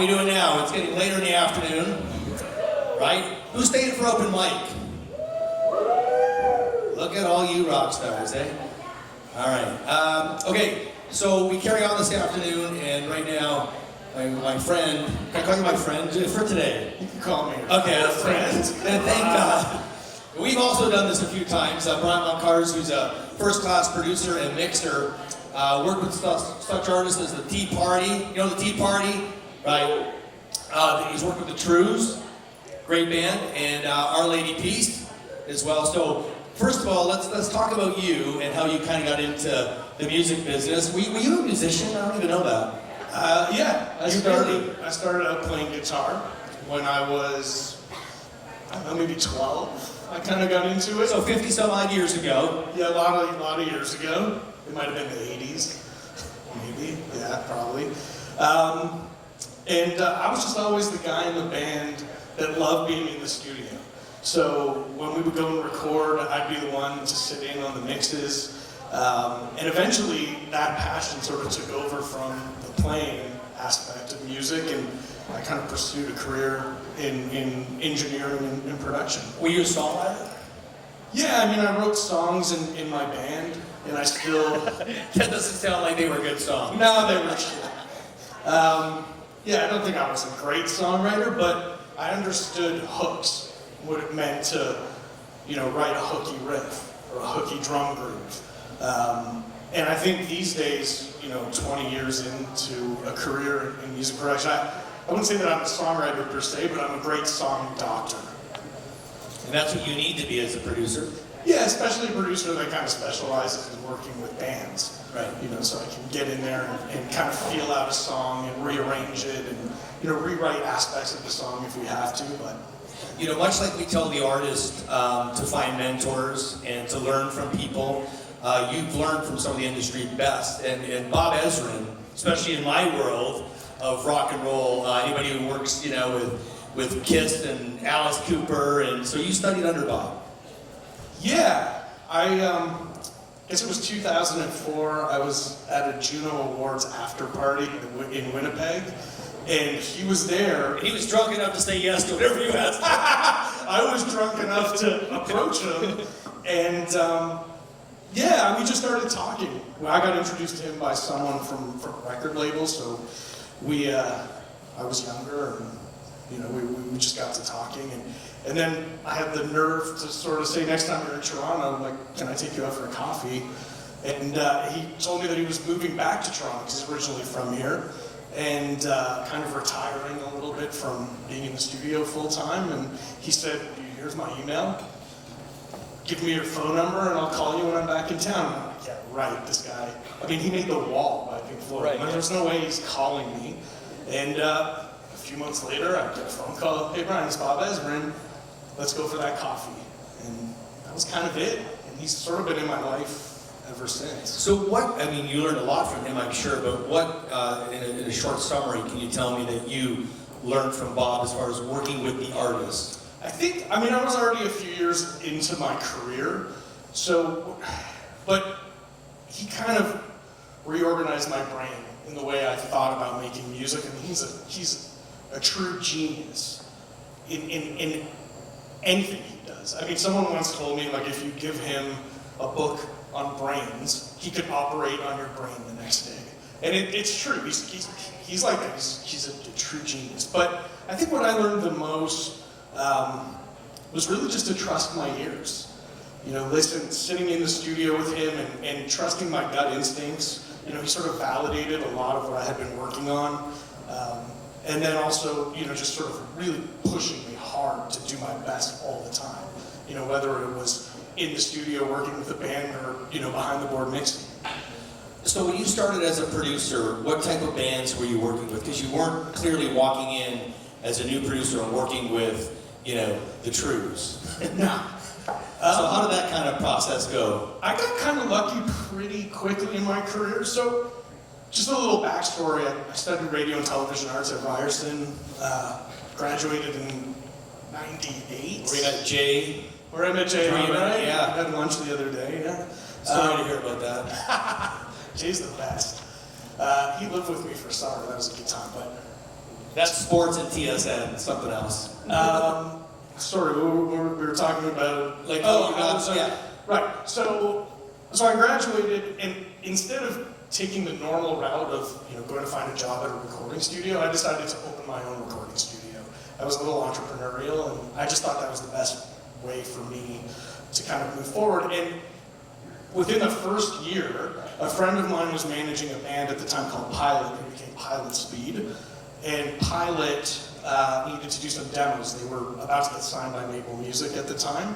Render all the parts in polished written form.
we doing now? It's getting later in the afternoon, right? Who's staying for open mic? Look at all you rock stars, eh? All right. Okay, so we carry on this afternoon, and right now, my friend, can I call you my friend for today? You can call me. Okay, that's friend. Thank God. We've also done this a few times. Brian Moncarz, who's a first-class producer and mixer, worked with such artists as the Tea Party. You know the Tea Party, right? He's worked with the Trues, great band, and Our Lady Peace as well. So first of all, let's talk about you and how you kind of got into the music business. Were you a musician? I don't even know that. Yeah, I started out playing guitar when I was, I don't know, maybe 12. I kind of got into it. So 50 some odd years ago. Yeah, a lot of years ago. It might have been the 80s, maybe. Yeah, probably. And I was just always the guy in the band that loved being in the studio. So when we would go and record, I'd be the one to sit in on the mixes. And eventually that passion sort of took over from the playing aspect of music, and I kind of pursued a career in engineering and production. Were you a songwriter? Yeah, I mean, I wrote songs in my band, and I still... That doesn't sound like they were good songs. No, they were shit. Yeah, I don't think I was a great songwriter, but I understood hooks, what it meant to, write a hooky riff or a hooky drum groove. And I think these days, 20 years into a career in music production, I wouldn't say that I'm a songwriter per se, but I'm a great song doctor. And that's what you need to be as a producer? Yeah, especially a producer that kind of specializes in working with bands. Right. So I can get in there and kind of feel out a song and rearrange it and, rewrite aspects of the song if we have to, but... Much like we tell the artist to find mentors and to learn from people, you've learned from some of the industry best. And Bob Ezrin, especially in my world of rock and roll, anybody who works, with Kiss and Alice Cooper, and so you studied under Bob. Yeah, I guess it was 2004. I was at a Juno Awards after party in Winnipeg, and he was there. He was drunk enough to say yes to whatever you asked. I was drunk enough to approach him, and yeah, we just started talking. I got introduced to him by someone from a record label, so I was younger, and we just got to talking, and then I had the nerve to sort of say, next time you're in Toronto, like, can I take you out for a coffee? And he told me that he was moving back to Toronto, because he's originally from here, and kind of retiring a little bit from being in the studio full time. And he said, here's my email. Give me your phone number and I'll call you when I'm back in town. And I'm like, yeah, right, this guy. I mean, he made The Wall by Pink Floyd. Right, I mean, there's no way he's calling me. And a few months later, I get a phone call. Hey, Brian, it's Bob Ezrin. Let's go for that coffee. And that was kind of it. And he's sort of been in my life ever since. So you learned a lot from him, I'm sure, but what, in a short summary, can you tell me that you learned from Bob as far as working with the artist? I was already a few years into my career, but he kind of reorganized my brain in the way I thought about making music. I mean, he's a true genius in anything he does. I mean, someone once told me, like, if you give him a book on brains, he could operate on your brain the next day. And it's true, he's like that, he's a true genius. But I think what I learned the most was really just to trust my ears. Sitting in the studio with him and trusting my gut instincts. He sort of validated a lot of what I had been working on. And then also, just sort of really pushing me hard to do my best all the time. Whether it was in the studio working with the band or, behind the board mixing. So when you started as a producer, what type of bands were you working with? Because you weren't clearly walking in as a new producer and working with, the Trues. No. So how did that kind of process go? I got kind of lucky pretty quickly in my career. So just a little backstory. I studied radio and television arts at Ryerson, graduated in 98. Where you met Jay? Where I met Jay, right? Yeah. I had lunch the other day, yeah. Sorry to hear about that. Jay's the best. He lived with me for summer. That was a good time, but That's sports and TSN, something else. Sorry, we were talking about like yeah. Right. So I graduated, and instead of taking the normal route of going to find a job at a recording studio, I decided to open my own recording studio. I was a little entrepreneurial, and I just thought that was the best way for me to kind of move forward. And within the first year, a friend of mine was managing a band at the time called Pilot. It became Pilot Speed, and Pilot needed to do some demos. They were about to get signed by Maple Music at the time.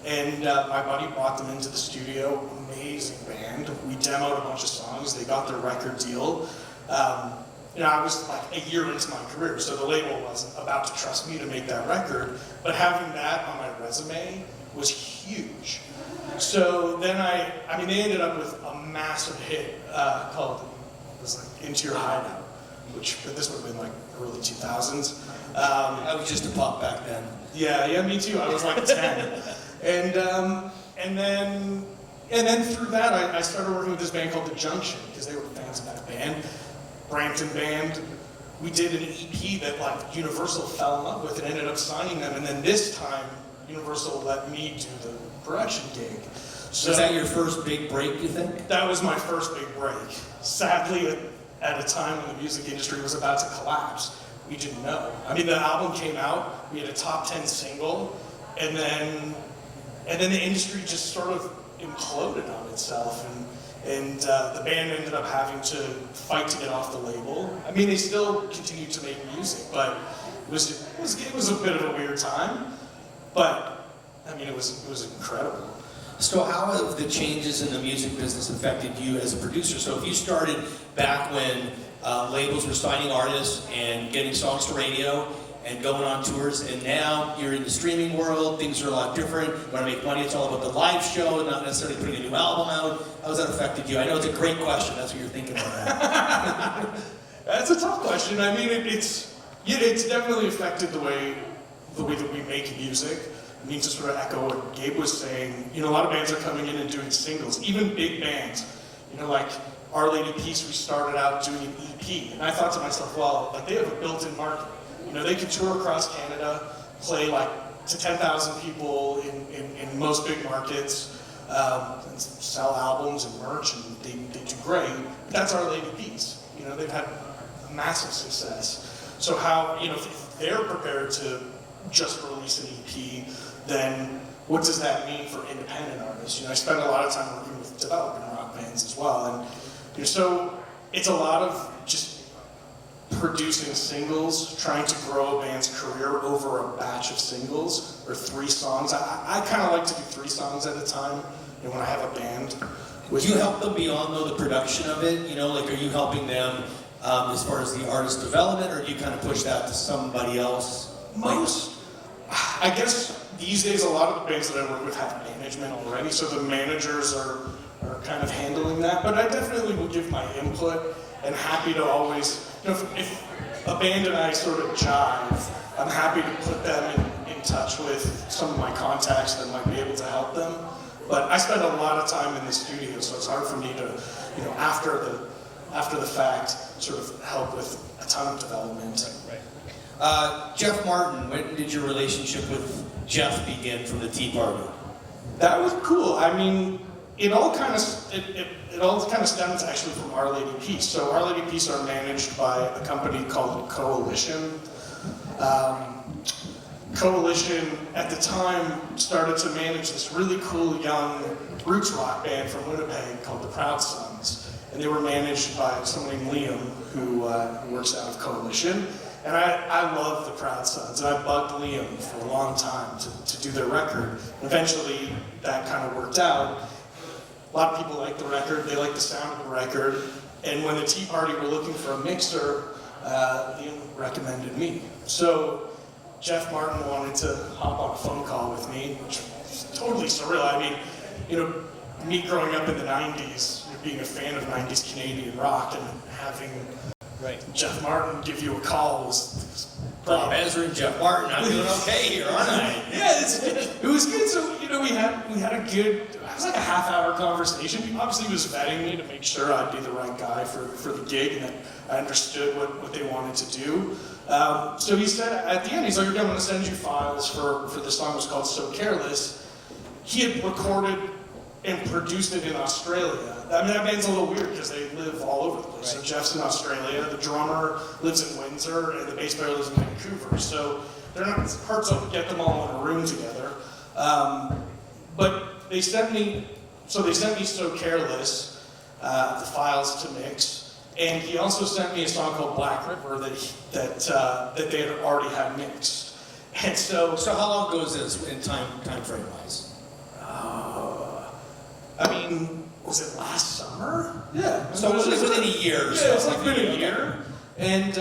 And my buddy brought them into the studio, amazing band. We demoed a bunch of songs, they got their record deal. I was like a year into my career, so the label wasn't about to trust me to make that record, but having that on my resume was huge. So then they ended up with a massive hit called, it was like Into Your Hideout, which this would have been like early 2000s. I was just a pop back then. Yeah, me too. I was like 10. And then through that, I started working with this band called The Junction, because they were fans of that band. Brampton band. We did an EP that like Universal fell in love with and ended up signing them. And then this time, Universal let me do the production gig. So was that your first big break, you think? that was my first big break. Sadly, at a time when the music industry was about to collapse, we didn't know. I mean, the album came out, we had a top 10 single, and then the industry just sort of imploded on itself, and the band ended up having to fight to get off the label. I mean, they still continued to make music, but it was a bit of a weird time. But I mean, it was incredible. So how have the changes in the music business affected you as a producer? So if you started back when labels were signing artists and getting songs to radio and going on tours, and now you're in the streaming world, things are a lot different. You want to make money, it's all about the live show, not necessarily putting a new album out. How has that affected you? I know it's a great question, that's what you're thinking about. That's a tough question. I mean, it's definitely affected the way that we make music. I mean, to sort of echo what Gabe was saying, a lot of bands are coming in and doing singles, even big bands. Like Our Lady Peace, we started out doing an EP, and I thought to myself, well, like they have a built-in market. They can tour across Canada, play like to 10,000 people in most big markets, and sell albums and merch, and they do great. But that's Our Lady Peace. They've had massive success. So how, if they're prepared to just release an EP, then what does that mean for independent artists? I spend a lot of time working with developing rock bands as well, and so it's a lot of just producing singles, trying to grow a band's career over a batch of singles, or 3 songs. I kind of like to do 3 songs at a time, when I have a band. Do you help them beyond, though, the production of it? Are you helping them as far as the artist development, or do you kind of push that to somebody else? I guess these days a lot of the bands that I work with have management already, so the managers are kind of handling that, but I definitely will give my input, and happy to always, if a band and I sort of jive, I'm happy to put them in touch with some of my contacts that might be able to help them. But I spend a lot of time in the studio, so it's hard for me to, after the fact, sort of help with a ton of development. Right. Jeff Martin, when did your relationship with Jeff begin from the Tea Party? That was cool. I mean, it all kind of stems actually from Our Lady Peace. So Our Lady Peace are managed by a company called Coalition. Coalition at the time started to manage this really cool young roots rock band from Winnipeg called the Proud Sons, and they were managed by someone named Liam who works out of Coalition. And I love the Proud Sons, and I bugged Liam for a long time to do their record. Eventually, that kind of worked out. A lot of people like the record, they like the sound of the record, and when the Tea Party were looking for a mixer, Liam recommended me. So Jeff Martin wanted to hop on a phone call with me, which was totally surreal. I mean, me growing up in the 90s, being a fan of 90s Canadian rock, and having Jeff Martin give you a call was Bob Ezra and Jeff Martin, I'm doing okay here, aren't I? Yeah, it was good. So we had a good was like a half-hour conversation. Obviously, he was vetting me to make sure I'd be the right guy for the gig and that I understood what they wanted to do. So he said at the end, he's like, "Okay, I'm going to send you files for this song." It was called "So Careless." He had recorded and produced it in Australia. I mean, that band's a little weird because they live all over the place. Right. So Jeff's in Australia, the drummer lives in Windsor, and the bass player lives in Vancouver. So they're not, it's hard to get them all in a room together. But they sent me "So Careless," the files to mix, and he also sent me a song called "Black River" that they had already had mixed. And so how long ago is this in time frame wise? I mean, was it last summer? Yeah. So it was within a year or so. Yeah, it's like within a year. And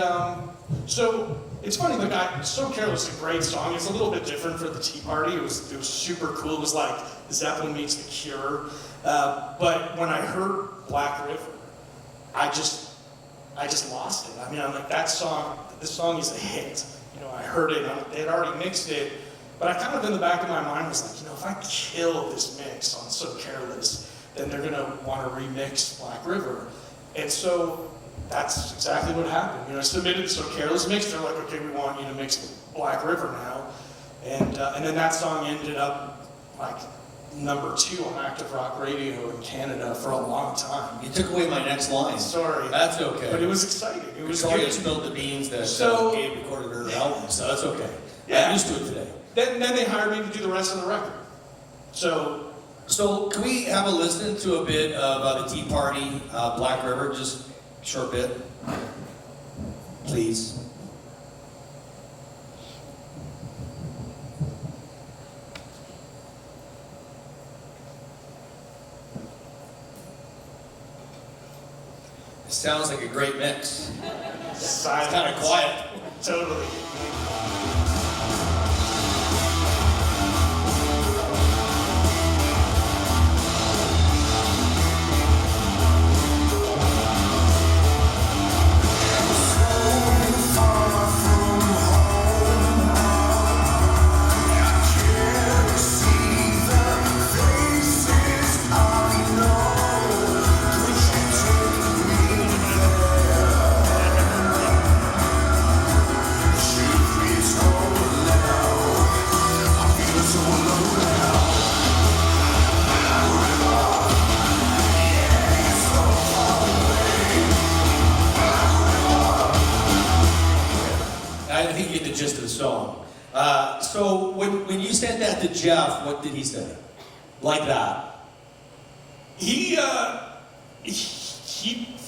so it's funny, "So Careless" is a great song. It's a little bit different for the Tea Party. It was super cool. It was like Zeppelin meets The Cure. But when I heard "Black River," I just lost it. I mean, I'm like, this song is a hit. You know, I heard it, they had already mixed it, but I kind of in the back of my mind was like, if I kill this mix on "So Careless," then they're gonna want to remix "Black River." And so that's exactly what happened. I submitted the "So Careless" mix, they're like, "Okay, we want you to mix "Black River" now." And then that song ended up like #2 on active rock radio in Canada for a long time. You took away my next line. Sorry. That's okay. But it was exciting. It was Sorry, good. you spilled the beans that Gabe recorded her album, so that's okay. Yeah. I'm used to it today. Then they hired me to do the rest of the record. So can we have a listen to a bit of the Tea Party, "Black River," just a short bit, please? It sounds like a great mix. It's kind of quiet. Totally. I think you get the gist of the song. So when you sent that to Jeff, what did he say? Like that? He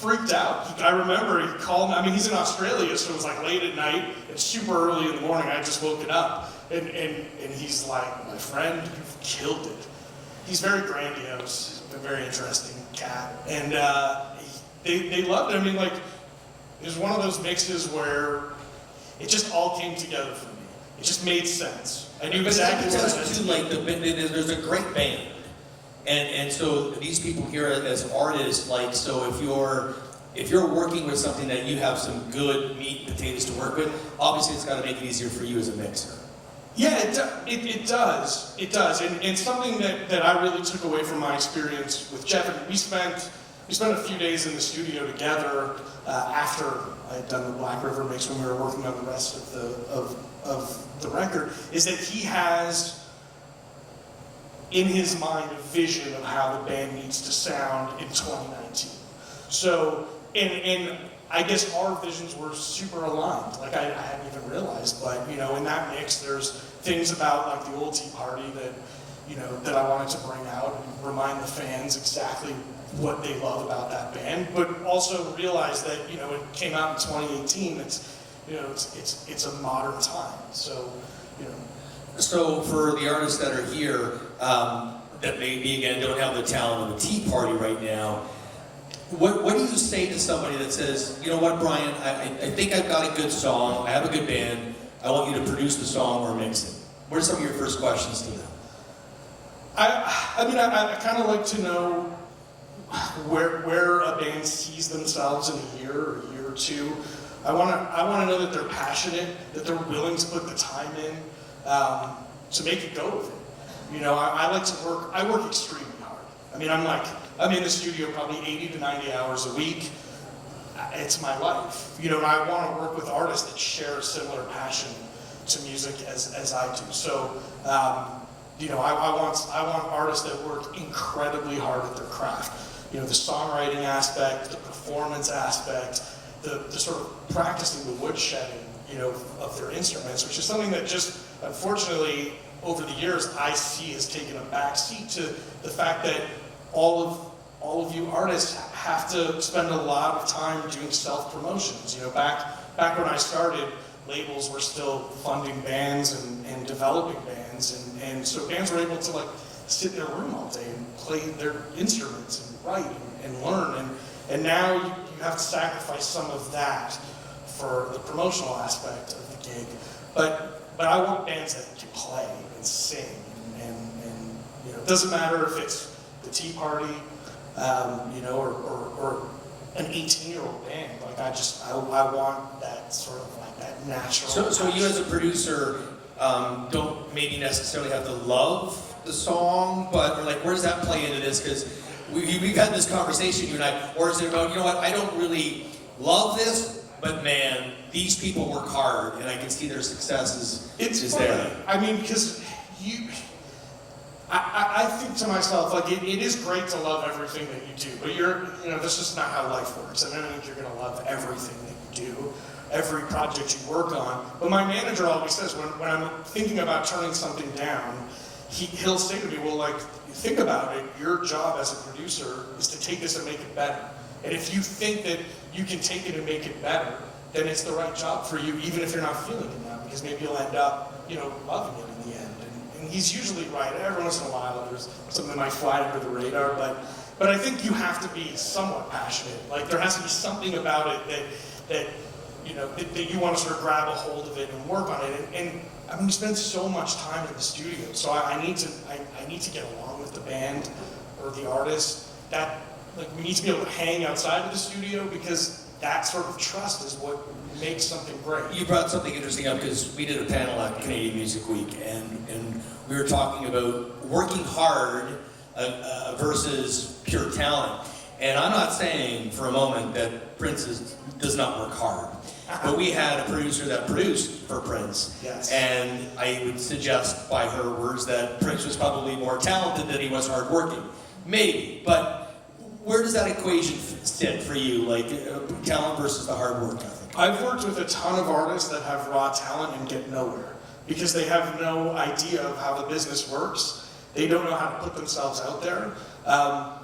freaked out. I remember he called me. I mean, he's in Australia, so it was like late at night. It's super early in the morning. I just woken up, and he's like, "My friend, you've killed it." He's very grandiose. He's a very interesting cat, and they loved it. I mean, like, it was one of those mixes where it just all came together for me. It just made sense. I knew exactly what I was doing. There's a great band, and so these people here as artists, like, so if you're working with something that you have some good meat and potatoes to work with, obviously it's got to make it easier for you as a mixer. Yeah, it does. It does, and something that I really took away from my experience with Jeff, and we spent a few days in the studio together after I had done the Black River mix when we were working on the rest of the record, is that he has in his mind a vision of how the band needs to sound in 2019. So, and I guess our visions were super aligned. Like I hadn't even realized, but in that mix, there's things about like the old Tea Party that that I wanted to bring out and remind the fans exactly what they love about that band, but also realize that it came out in 2018. It's a modern time. So So for the artists that are here that maybe again don't have the talent of the Tea Party right now, what do you say to somebody that says, "You know what, Brian, I think I've got a good song, I have a good band, I want you to produce the song or mix it"? What are some of your first questions to them? I kind of like to know where a band sees themselves in a year or a year or two. I want to know that they're passionate, that they're willing to put the time in to make it go with it. I like to work. I work extremely hard. I mean, I'm in the studio probably 80 to 90 hours a week. It's my life, you know, and I want to work with artists that share a similar passion to music as I do. So, you know, I want artists that work incredibly hard at their craft. You know, the songwriting aspect, the performance aspect, the sort of practicing the woodshedding, you know, of their instruments, which is something that just, unfortunately, over the years, I see has taken a back seat to the fact that all of you artists have to spend a lot of time doing self-promotions. You know, back when I started, labels were still funding bands and developing bands, and so bands were able to like sit in their room all day and play their instruments and write and learn, and now you have to sacrifice some of that for the promotional aspect of the gig. But I want bands that can play and sing, and you know, it doesn't matter if it's the Tea Party, you know, or an 18-year-old band. Like I want that sort of like that natural. So you as a producer don't maybe necessarily have to love the song, but like where does that play into this? Because we've had this conversation, you and I, or is it about, you know what, I don't really love this, but man, these people work hard, and I can see their success is there. I mean, because I think to myself, like, it is great to love everything that you do, but you know, that's just not how life works. I don't think you're going to love everything that you do, every project you work on. But my manager always says, when I'm thinking about turning something down, he'll say to me, well, like, think about it. Your job as a producer is to take this and make it better. And if you think that you can take it and make it better, then it's the right job for you, even if you're not feeling it now, because maybe you'll end up, you know, loving it in the end. And he's usually right. Every once in a while, there's something that might fly under the radar, but I think you have to be somewhat passionate. Like, there has to be something about it that you know, that you want to sort of grab a hold of it and work on it. And I mean, we spend so much time in the studio, so I need to get along with the band or the artist. That, like, we need to be able to hang outside of the studio, because that sort of trust is what makes something great. You brought something interesting up, because we did a panel at Canadian Music Week, and we were talking about working hard versus pure talent. And I'm not saying for a moment that Prince does not work hard. But we had a producer that produced for Prince. Yes. And I would suggest by her words that Prince was probably more talented than he was hardworking. Maybe. But where does that equation sit for you? Like talent versus the hard work ethic? I've worked with a ton of artists that have raw talent and get nowhere, because they have no idea of how the business works. They don't know how to put themselves out there.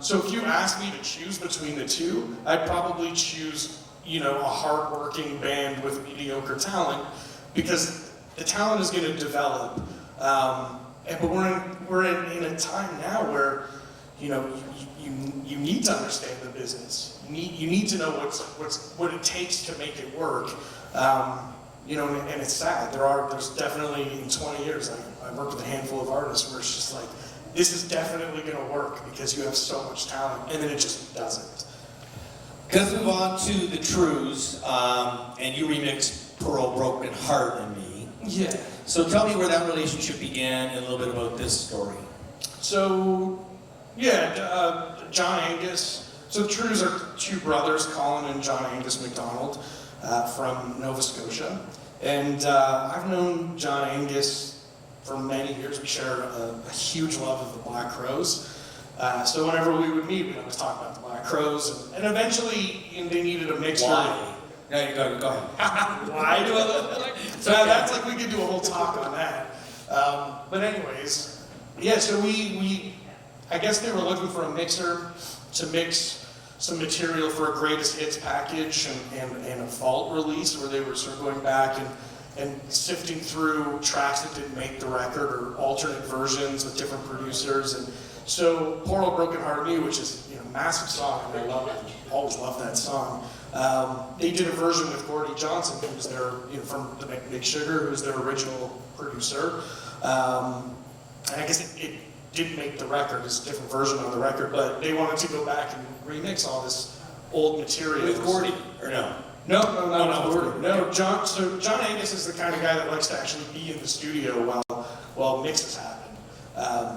So if you ask me to choose between the two, I'd probably choose, you know, a hard-working band with mediocre talent, because the talent is going to develop. But we're in a time now where, you know, you need to understand the business. You need to know what it takes to make it work. You know, and it's sad. There's definitely, in 20 years, I worked with a handful of artists where it's just like, this is definitely going to work because you have so much talent, and then it just doesn't. Let's move on to the Trues, and you remixed Pearl Broken Heart and Me. Yeah. So tell me where that relationship began and a little bit about this story. So, yeah, John Angus. So the Trues are two brothers, Colin and John Angus MacDonald, from Nova Scotia. And I've known John Angus for many years. We share a huge love of the Black Crowes. So whenever we would meet, we'd always talk about the Black Crowes. And eventually, they needed a mixer. Why? No, you go ahead. Why do I love the Black Crowes? So that's like, we could do a whole talk on that. But anyways, yeah, so we I guess they were looking for a mixer to mix some material for a greatest hits package and a vault release, where they were sort of going back and sifting through tracks that didn't make the record, or alternate versions with different producers. And so Poor Broken Heart Me, which is, you know, a massive song, and I love it, always love that song. They did a version with Gordie Johnson, who's their, you know, from the Big Sugar, who's their original producer. And I guess it didn't make the record, it's a different version on the record, but they wanted to go back and remix all this old material. With Gordie, or no? No, not Gordie. No, John Angus is the kind of guy that likes to actually be in the studio while mixes happen.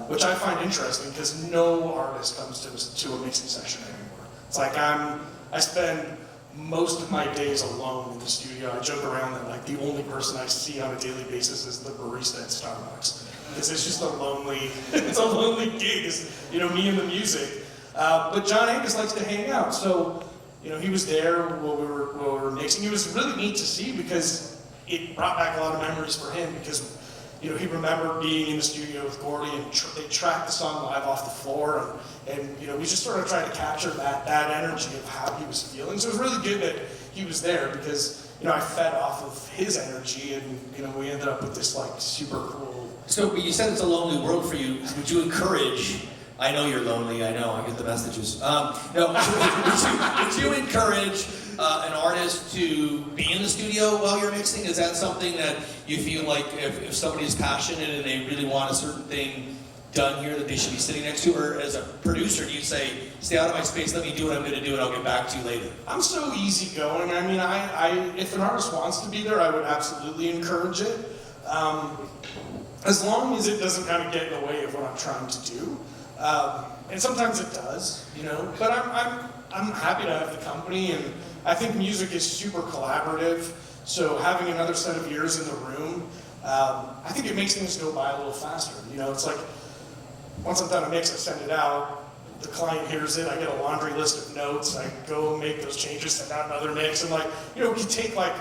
which I find interesting because no artist comes to a mixing session anymore. It's like I spend most of my days alone in the studio. I joke around that like the only person I see on a daily basis is the barista at Starbucks. Because it's just it's a lonely gig, is, you know, me and the music. But John Angus likes to hang out, so, you know, he was there while we were mixing. It was really neat to see because it brought back a lot of memories for him because, you know, he remembered being in the studio with Gordy and they tracked the song live off the floor and you know, we just sort of tried to capture that energy of how he was feeling. So it was really good that he was there because, you know, I fed off of his energy and, you know, we ended up with this like super cool. So you said it's a lonely world for you. Would you encourage, I know you're lonely, I know, I get the messages. Would you encourage an artist to be in the studio while you're mixing? Is that something that you feel like if somebody is passionate and they really want a certain thing done here that they should be sitting next to? Or as a producer, do you say, stay out of my space, let me do what I'm going to do and I'll get back to you later? I'm so easygoing. I mean, if an artist wants to be there, I would absolutely encourage it. As long as it doesn't kind of get in the way of what I'm trying to do. And sometimes it does, you know, but I'm happy to have the company, and I think music is super collaborative, so having another set of ears in the room, I think it makes things go by a little faster. You know, it's like, once I'm done a mix, I send it out, the client hears it, I get a laundry list of notes, I go make those changes, send out another mix, and like, you know, it can take like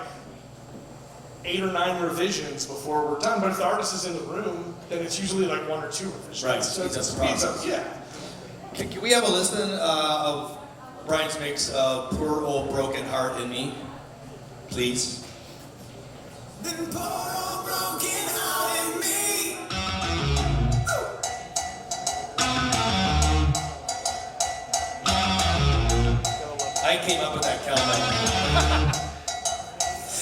8 or 9 revisions before we're done, but if the artist is in the room, then it's usually like 1 or 2 revisions. Right, so it speeds up. Yeah. Can we have a listen of Brian's mix of Poor Old Broken Heart in Me, please? Then poor old broken heart in me. I came up with that count.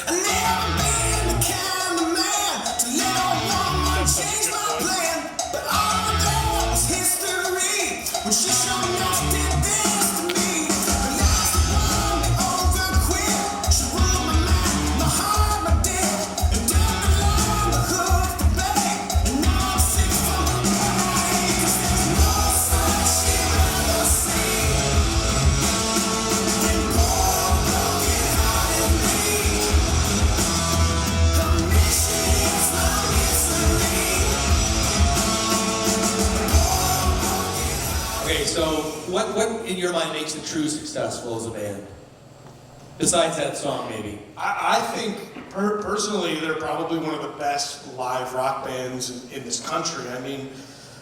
I never been the kind of man to let a woman change my plan, but all I know is history. When she showed me she did this to me, the last one me over quick. She ruled my mind, my heart, my dick, and done along the hook to beg. And now I'm sick from the pain, 'cause there's no such she'd rather see than poor broken heart in me. Okay, so what in your mind makes the True successful as a band? Besides that song, maybe. I think, personally, they're probably one of the best live rock bands in this country. I mean,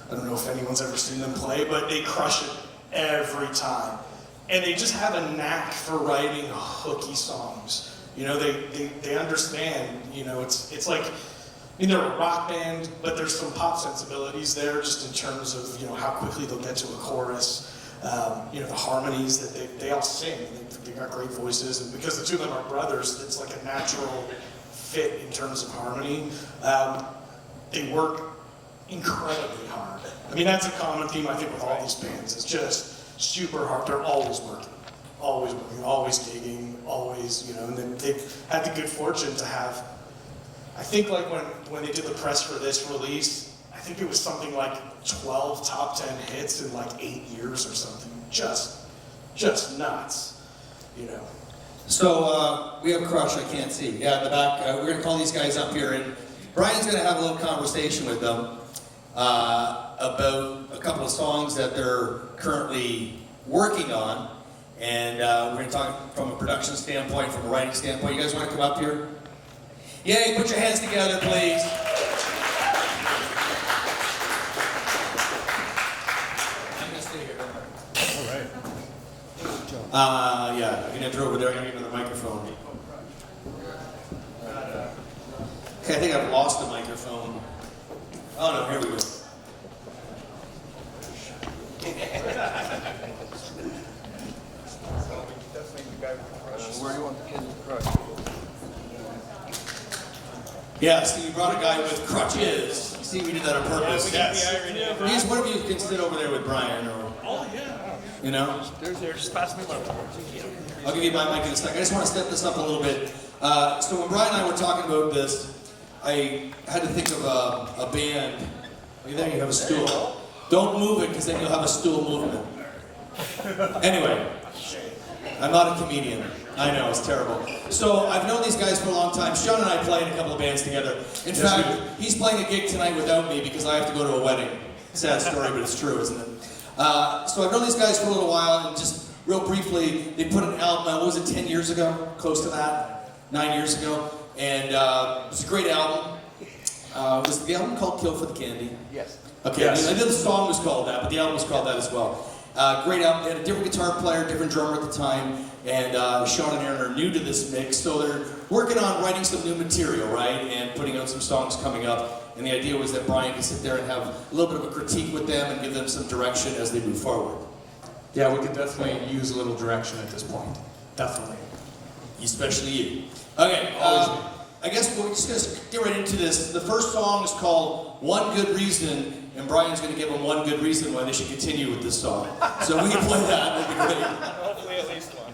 I don't know if anyone's ever seen them play, but they crush it every time. And they just have a knack for writing hooky songs. You know, they understand, you know, it's like, I mean, they're a rock band, but there's some pop sensibilities there just in terms of, you know, how quickly they'll get to a chorus. You know, the harmonies that they all sing. They got great voices, and because the two of them are brothers, it's like a natural fit in terms of harmony. They work incredibly hard. I mean, that's a common theme I think with all these bands. It's just super hard. They're always working, always digging, always, you know. And then they've had the good fortune to have, I think, like when they did the press for this release, I think it was something like 12 top 10 hits in like 8 years or something. Just nuts, you know. So we have Crush, I can't see. Yeah, in the back, we're going to call these guys up here, and Brian's going to have a little conversation with them about a couple of songs that they're currently working on, and we're going to talk from a production standpoint, from a writing standpoint. You guys want to come up here? Yay, put your hands together, please. I'm going to stay here. All right. Yeah, you can enter over there. I'm going to give you the microphone. Okay, I think I've lost the microphone. Oh no, here we go. Where do you want the kids to crush? Yeah, so you brought a guy with crutches. You see, we did that on purpose. Please, one of you can sit over there with Brian, or you know. There's there. Just pass me left. I'll give you my mic in a second. I just want to step this up a little bit. So when Brian and I were talking about this, I had to think of a band, There you have a stool. Don't move it, because then you'll have a stool movement. Anyway, I'm not a comedian. I know, it's terrible. So I've known these guys for a long time. Sean and I play in a couple of bands together. In fact, he's playing a gig tonight without me because I have to go to a wedding. Sad story, but it's true, isn't it? So I've known these guys for a little while, and just real briefly, they put an album out, what was it, 10 years ago? Close to that? 9 years ago? And it was a great album. Was the album called Kill for the Candy? Yes. Okay, Yes. I know the song was called that, but the album was called that as well. Great album. They had a different guitar player, different drummer at the time, and Sean and Aaron are new to this mix, so they're working on writing some new material, right, and putting out some songs coming up. And the idea was that Brian could sit there and have a little bit of a critique with them and give them some direction as they move forward. Yeah, we could definitely use a little direction at this point. Definitely. Especially you. Okay, I guess we're just going to get right into this. The first song is called One Good Reason, and Brian's going to give them one good reason why they should continue with this song. So we can play that, it'll be great. Hopefully at least one.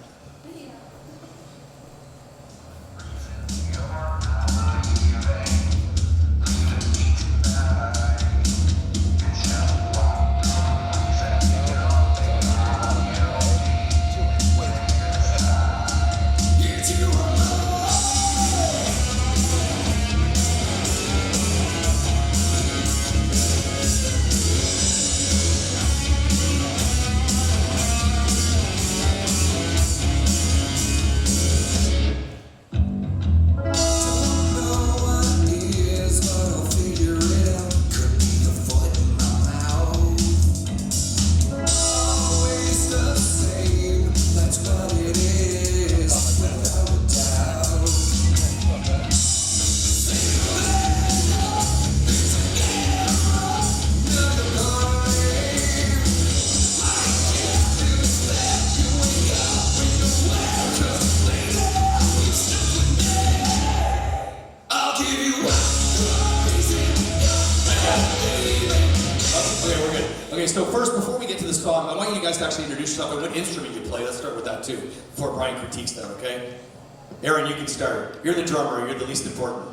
Okay, so first, before we get to the song, I want you guys to actually introduce yourself and what instrument you play. Let's start with that too, before Brian critiques that, okay? Aaron, you can start. You're the drummer, you're the least important.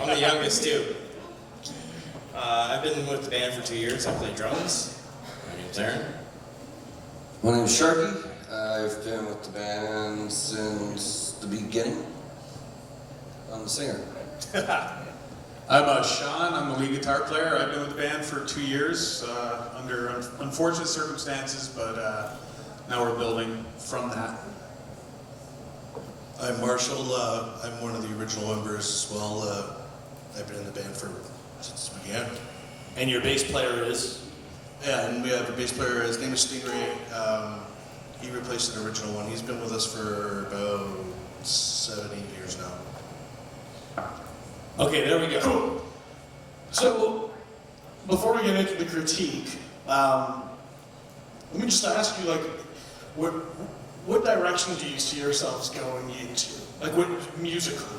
I'm the youngest too. I've been with the band for 2 years. I play drums. My name's Aaron. My name's Sharky. I've been with the band since the beginning. I'm the singer. I'm Sean, I'm the lead guitar player. I've been with the band for 2 years, under unfortunate circumstances, but now we're building from that. I'm Marshall. I'm one of the original members as well. I've been in the band since it began. And your bass player is? Yeah, and we have a bass player. His name is Stingray. He replaced the original one. He's been with us for about 7-8 years now. Okay, there we go. Cool. So, before we get into the critique, let me just ask you, like, what direction do you see yourselves going into? Like, what musically?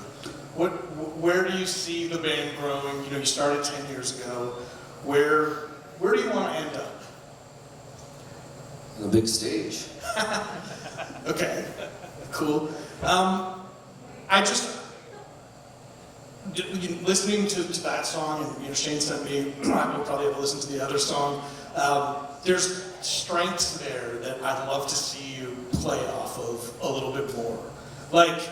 Where do you see the band growing? You know, you started 10 years ago. Where do you want to end up? On the big stage. Okay, cool. Listening to that song, and you know, Shane sent me, I will probably have to listen to the other song. There's strengths there that I'd love to see you play off of a little bit more. Like,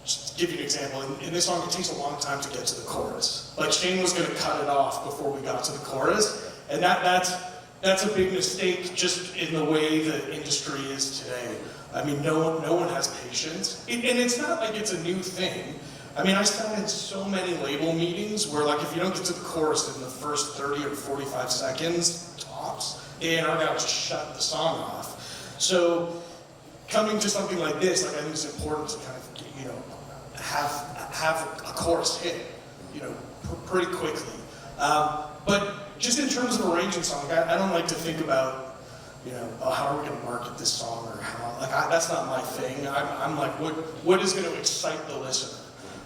just to give you an example, in this song it takes a long time to get to the chorus. Like, Shane was going to cut it off before we got to the chorus, and that's a big mistake just in the way the industry is today. I mean, no one has patience, and it's not like it's a new thing. I mean, I sat in so many label meetings where, like, if you don't get to the chorus in the first 30 or 45 seconds, tops, the A&R guy will just shut the song off. So, coming to something like this, like, I think it's important to kind of, you know, have a chorus hit, you know, pretty quickly. But just in terms of arranging songs, I don't like to think about, you know, oh, how are we going to market this song, or how, like, that's not my thing. I'm like, what is going to excite the listener?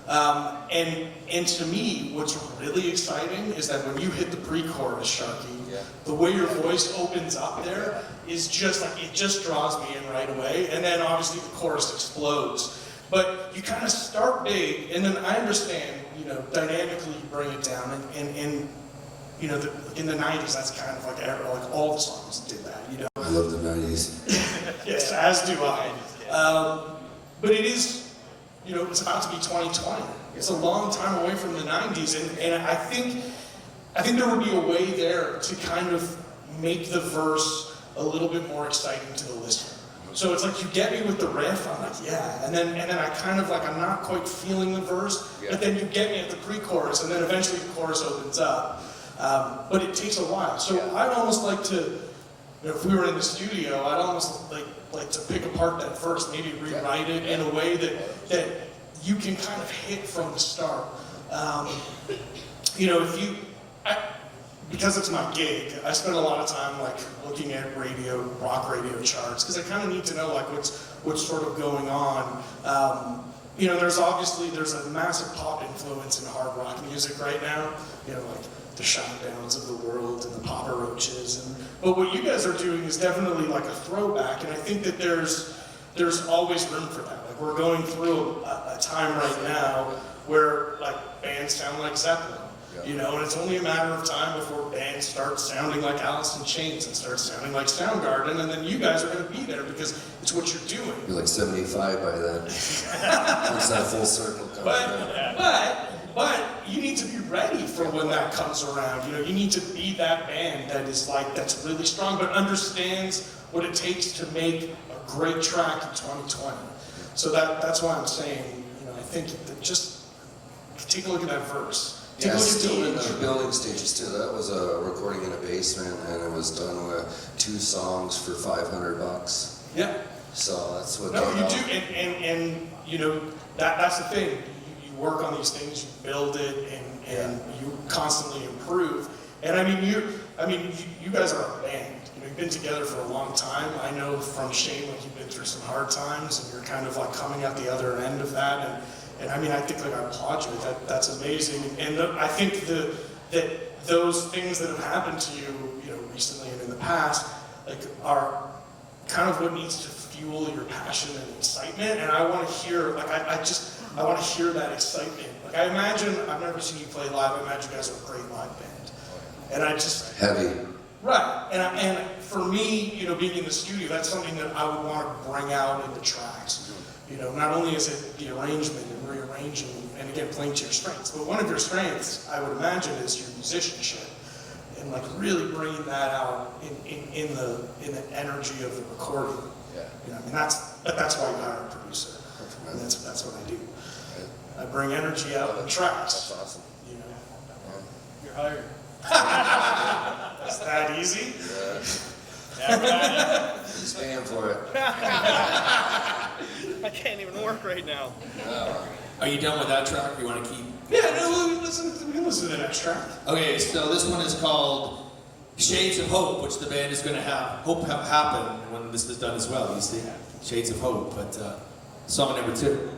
And to me, what's really exciting is that when you hit the pre-chorus, Sharky, the way your voice opens up there is just like, it just draws me in right away, and then obviously the chorus explodes. But you kind of start big, and then I understand, you know, dynamically you bring it down, and you know, in the 90s, that's kind of like all the songs did that, you know. I love the 90s. Yes, as do I. But it is, you know, it's about to be 2020. It's a long time away from the 90s, and I think there would be a way there to kind of make the verse a little bit more exciting to the listener. So it's like you get me with the riff, I'm like, yeah, and then I kind of like, I'm not quite feeling the verse, but then you get me at the pre-chorus, and then eventually the chorus opens up. But it takes a while. So I'd almost like to, you know, if we were in the studio, I'd almost like to pick apart that verse, maybe rewrite it in a way that you can kind of hit from the start. You know, because it's my gig, I spend a lot of time like looking at rock radio charts, because I kind of need to know like what's sort of going on. You know, there's a massive pop influence in hard rock music right now. You know, like the Shinedown's of the world and the Papa Roaches, but what you guys are doing is definitely like a throwback, and I think that there's always room for that. Like we're going through a time right now where like bands sound like Zeppelin. You know, and it's only a matter of time before bands start sounding like Alice in Chains and start sounding like Soundgarden, and then you guys are going to be there because it's what you're doing. You're like 75 by then. Once that full circle comes around. But you need to be ready for when that comes around. You know, you need to be that band that is like, that's really strong, but understands what it takes to make a great track in 2020. So that's why I'm saying, you know, I think that just take a look at that verse. Yeah, still in the building stages too. That was a recording in a basement, and it was done with 2 songs for $500. Yeah. So that's what. No, you do, and you know that's the thing. You work on these things, you build it, and you constantly improve. And I mean, you guys are a band. You know, you've been together for a long time. I know from Shane, like you've been through some hard times, and you're kind of like coming out the other end of that. And I mean, I think like I applaud you. That's amazing. And I think that those things that have happened to you, you know, recently and in the past, like are kind of what needs to fuel your passion and excitement. And I want to hear, like, I want to hear that excitement. Like, I imagine, I've never seen you play live. I imagine you guys are a great live band. And I just heavy. Right. And for me, you know, being in the studio, that's something that I would want to bring out in the tracks. You know, not only is it the arrangement and rearranging, and again, playing to your strengths, but one of your strengths, I would imagine, is your musicianship, and like really bringing that out in the energy of the recording. Yeah. You know, I mean, that's why you hire a producer. And that's what I do. I bring energy out in tracks. That's awesome. You know. You're hired. Is that easy? Yeah, He's paying for it. I can't even work right now. Are you done with that track? Or you want to keep? Yeah, no, we can listen to the next track. Okay, so this one is called Shades of Hope, which the band is going to have happen when this is done as well. You see, Shades of Hope, but song number 2.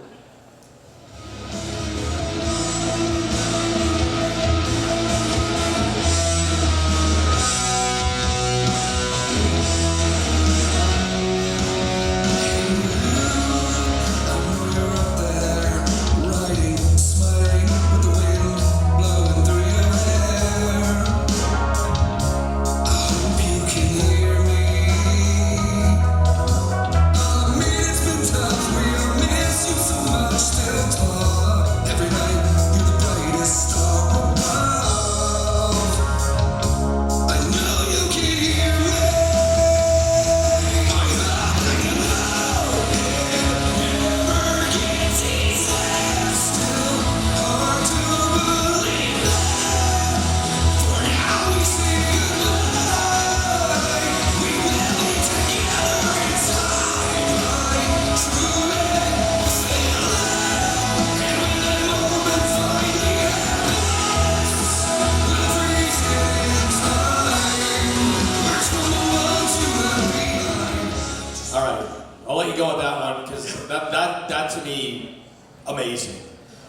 That to me, amazing.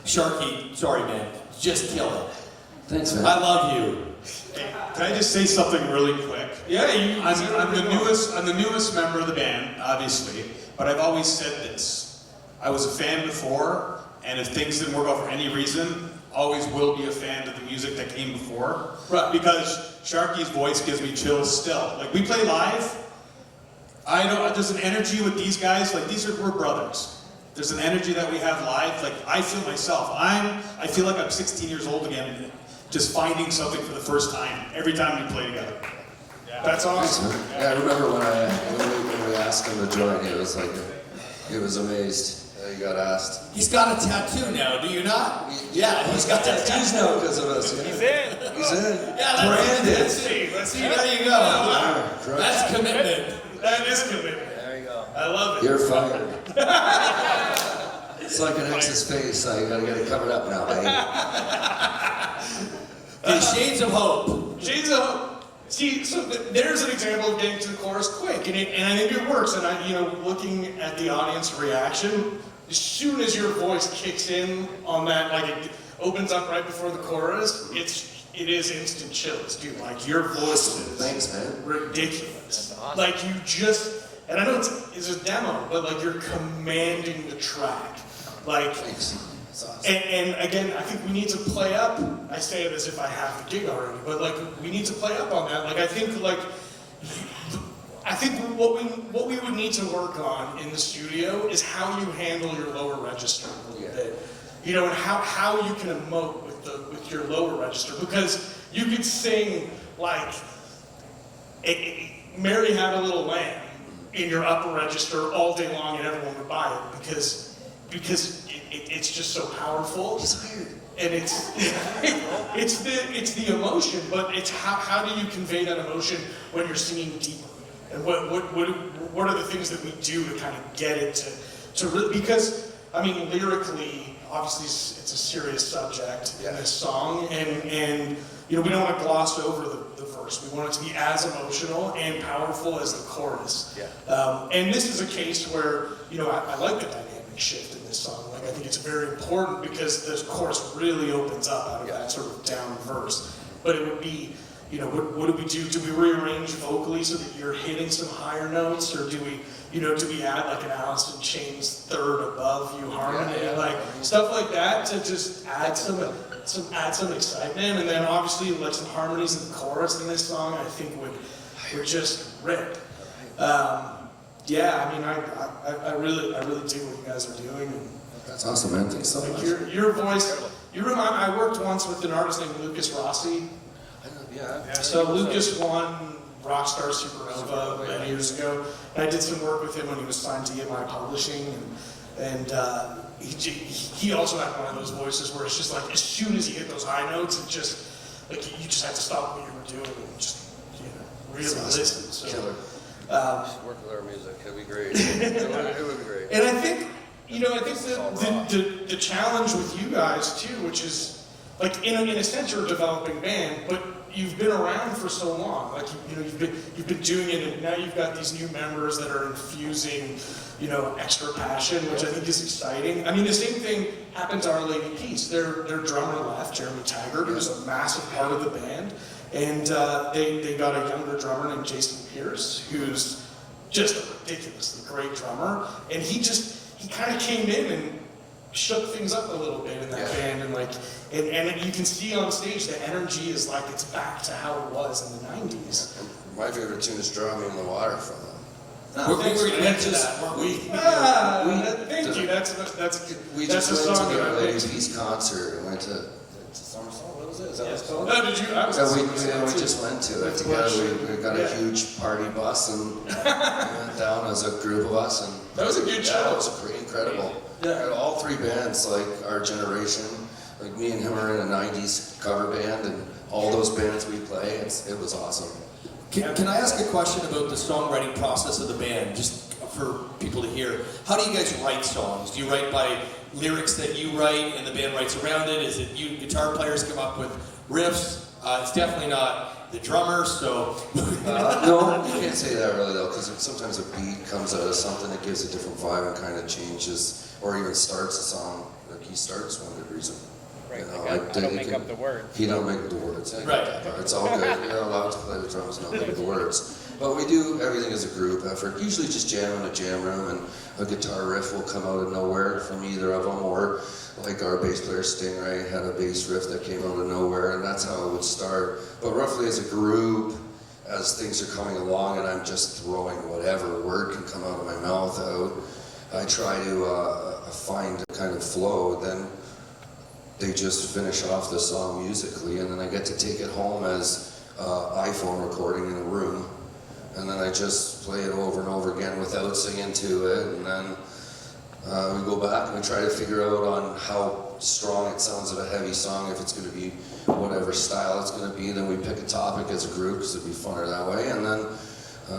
Sharky, sorry man, just kill it. Thanks, man. I love you. Can I just say something really quick? Yeah, I'm the newest member of the band, obviously, but I've always said this. I was a fan before, and if things didn't work out for any reason, always will be a fan of the music that came before. Right. Because Sharky's voice gives me chills still. Like, we play live, there's an energy with these guys, like we're brothers. There's an energy that we have live, like I feel myself. I feel like I'm 16 years old again, just finding something for the first time, every time we play together. That's awesome. Yeah, I remember when we asked him to join, he was like, he was amazed that he got asked. He's got a tattoo now, do you not? Yeah, he's got tattoos now. now because of us. Yeah. He's in. He's in. Yeah, Branded. Let's see. There you go. That's commitment. That is commitment. There you go. I love it. You're fired. It's like an ex's face, so you gotta get it covered up now, buddy. Okay, Shades of Hope. Shades of Hope. See, so there's an example of getting to the chorus quick, and I think it works. And looking at the audience reaction, as soon as your voice kicks in on that, like it opens up right before the chorus, it is instant chills, dude. Like your voice is Thanks, man. ridiculous. Awesome. Like you just, and I know it's a demo, but like you're commanding the track. Like, Thanks. It's awesome. and again, I think we need to play up. I say it as if I have the gig already, but like we need to play up on that. Like I think what we would need to work on in the studio is how you handle your lower register a little bit, and how you can emote with your lower register, because you could sing like Mary Had a Little Lamb in your upper register all day long, and everyone would buy it because it's just so powerful. He's hired. And it's the emotion, but it's how do you convey that emotion when you're singing deeper? And what are the things that we do to kind of get it to really, because I mean lyrically, obviously it's a serious subject in this song, and we don't want to gloss over the verse. We want it to be as emotional and powerful as the chorus. And this is a case where I like the dynamic shift in this song. Like I think it's very important because the chorus really opens up out of that sort of down verse. But it would be, what do we do? Do we rearrange vocally so that you're hitting some higher notes, or do we add like an Alice in Chains third above you harmony, like stuff like that to just add some excitement, and then obviously like some harmonies in the chorus in this song I think would just rip. I mean, I really do what you guys are doing. And That's awesome, man. Thanks so much. your voice, I worked once with an artist named Lucas Rossi. So Lucas won Rockstar Supernova many years ago, and I did some work with him when he was signed to EMI Publishing, and he also had one of those voices where it's just like as soon as you hit those high notes, it just like you just had to stop what you were doing and just really listen. So, Killer. Work with our music. It'd be great. It would be great. and I think the challenge with you guys too, which is like in a sense you're a developing band, but you've been around for so long. Like you've been doing it, and now you've got these new members that are infusing extra passion, which I think is exciting. I mean, the same thing happened to Our Lady Peace. Their drummer left, Jeremy Taggart, who's a massive part of the band, and they got a younger drummer named Jason Pierce, who's just a ridiculously great drummer, and he kind of came in and shook things up a little bit in that band, and and you can see on stage the energy is like it's back to how it was in the 90s. My favorite tune is "Draw Me in the Water" from them. We're going to get to that, weren't we? Thank you. That's good. We That's just a went song to that the I Lady picked. Peace concert and went to Somersault. What was it? Is that what it's called? No, did you? I was Yeah, we just went to it together. We got a huge party bus and we went down as a group of us, and That was a good show. it was pretty incredible. Yeah. All three bands, like our generation, like me and him are in a '90s cover band, and all those bands we play, it was awesome. Can I ask a question about the songwriting process of the band, just for people to hear? How do you guys write songs? Do you write by lyrics that you write and the band writes around it? Is it you guitar players come up with riffs? It's definitely not the drummer, so... No, you can't say that really though, because sometimes a beat comes out of something that gives a different vibe and kind of changes, or even starts a song. Like he starts one good reason. Right, You know, like I don't make up the words. He don't make up the words. I get Right. that part. It's all good. You're allowed to play the drums and not make the words. But we do everything as a group effort. Usually just jam in a jam room, and a guitar riff will come out of nowhere from either of them, or like our bass player Stingray had a bass riff that came out of nowhere, and that's how it would start. But roughly as a group, as things are coming along and I'm just throwing whatever word can come out of my mouth out, I try to find a kind of flow. Then they just finish off the song musically, and then I get to take it home as iPhone recording in a room, and then I just play it over and over again without singing to it, and then we go back and we try to figure out on how strong it sounds of a heavy song, if it's going to be whatever style it's going to be. Then we pick a topic as a group because it'd be funner that way, and then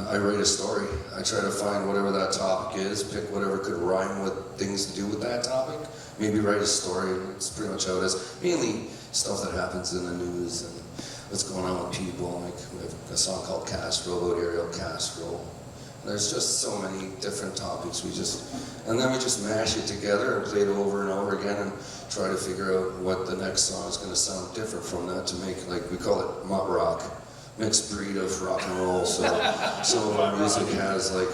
I write a story. I try to find whatever that topic is, pick whatever could rhyme with things to do with that topic, maybe write a story, and it's pretty much how it is. Mainly stuff that happens in the news and what's going on with people. Like we have a song called Castro, about Ariel Castro. There's just so many different topics. And then we just mash it together and play it over and over again and try to figure out what the next song is going to sound different from that to make, like, we call it mutt rock, mixed breed of rock and roll. So some of our music has, like,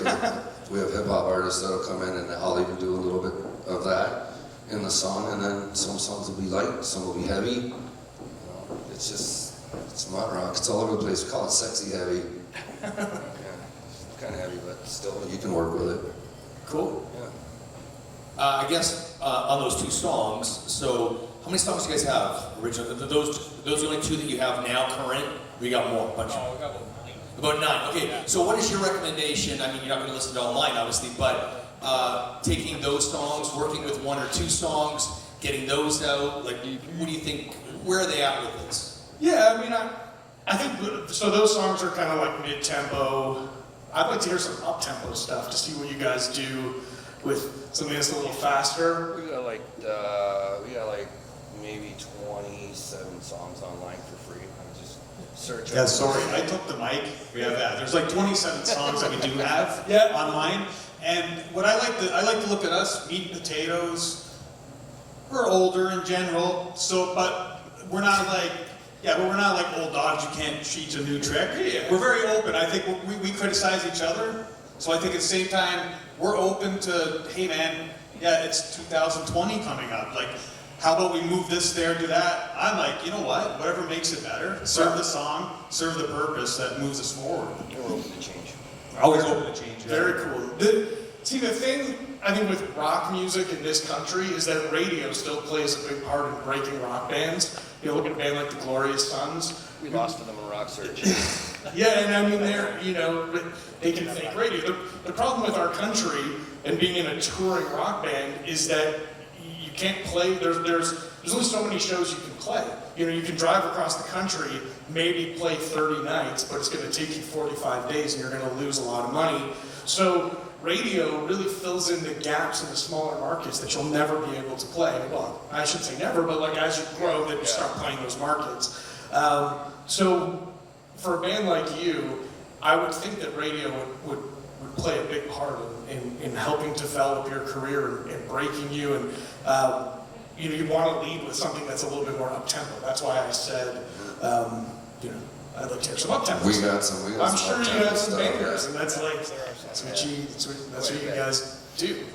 we have hip hop artists that'll come in and I'll even do a little bit of that in the song, and then some songs will be light, some will be heavy. You know, it's mutt rock. It's all over the place. We call it sexy heavy. Kind of heavy, but still, you can work with it. Cool. Yeah. I guess on those two songs, so how many songs do you guys have originally? Those are the only two that you have now current? Or you got more? A bunch Oh, we got about 9. About 9. Okay, so what is your recommendation? I mean, you're not going to listen to all 9, obviously, but taking those songs, working with 1 or 2 songs, getting those out, like, what do you think, where are they at with this? Yeah, I mean, I think, so those songs are kind of like mid-tempo. I'd like to hear some up-tempo stuff to see what you guys do with something that's a little faster. We got like maybe 27 songs online for free. I just search. Yeah, sorry, I took the mic. We have that. There's like 27 songs that we do have Yeah. online. And what I like to look at us, meat and potatoes. We're older in general, but we're not like, we're not like old dogs. You can't teach a new trick. Yeah. We're very open. I think we criticize each other. So I think at the same time, we're open to, hey man, yeah, it's 2020 coming up. Like, how about we move this there, do that? I'm like, you know what? Whatever makes it better. Serve the song, serve the purpose that moves us forward. We're open to change. Always open to change. Yeah. Very cool. See, the thing, I think, with rock music in this country is that radio still plays a big part in breaking rock bands. You know, look at a band like the Glorious Sons. We lost to them in Rock Search. Yeah, and I mean, they can fake radio. The problem with our country and being in a touring rock band is that you can't play, there's only so many shows you can play. You know, you can drive across the country, maybe play 30 nights, but it's going to take you 45 days and you're going to lose a lot of money. So radio really fills in the gaps in the smaller markets that you'll never be able to play. Well, I should say never, but like as you grow, then you start playing those markets. So for a band like you, I would think that radio would play a big part in helping develop your career and breaking you, and you want to lead with something that's a little bit more up-tempo. That's why I said, I'd like to hear some up-tempo. We got some I'm sure you up-tempo have some stuff, bangers, yeah. and that's what you guys do.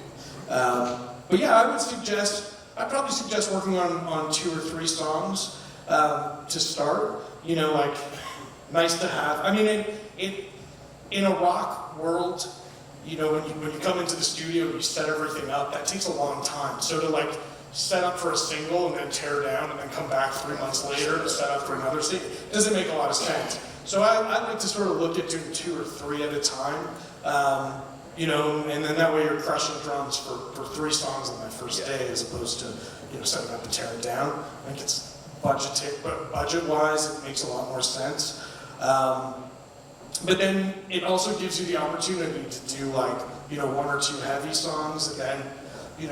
But yeah, I'd probably suggest working on 2 or 3 songs to start. You know, like, nice to have. I mean, in a rock world, you know, when you come into the studio and you set everything up, that takes a long time. So to like set up for a single and then tear down and then come back 3 months later to set up for another single, it doesn't make a lot of sense. So I'd like to sort of look at doing 2 or 3 at a time, and then that way you're crushing drums for 3 songs on that first day as opposed to, setting up and tearing down. I think it's budget-wise, it makes a lot more sense. But then it also gives you the opportunity to do like, 1 or 2 heavy songs, and then,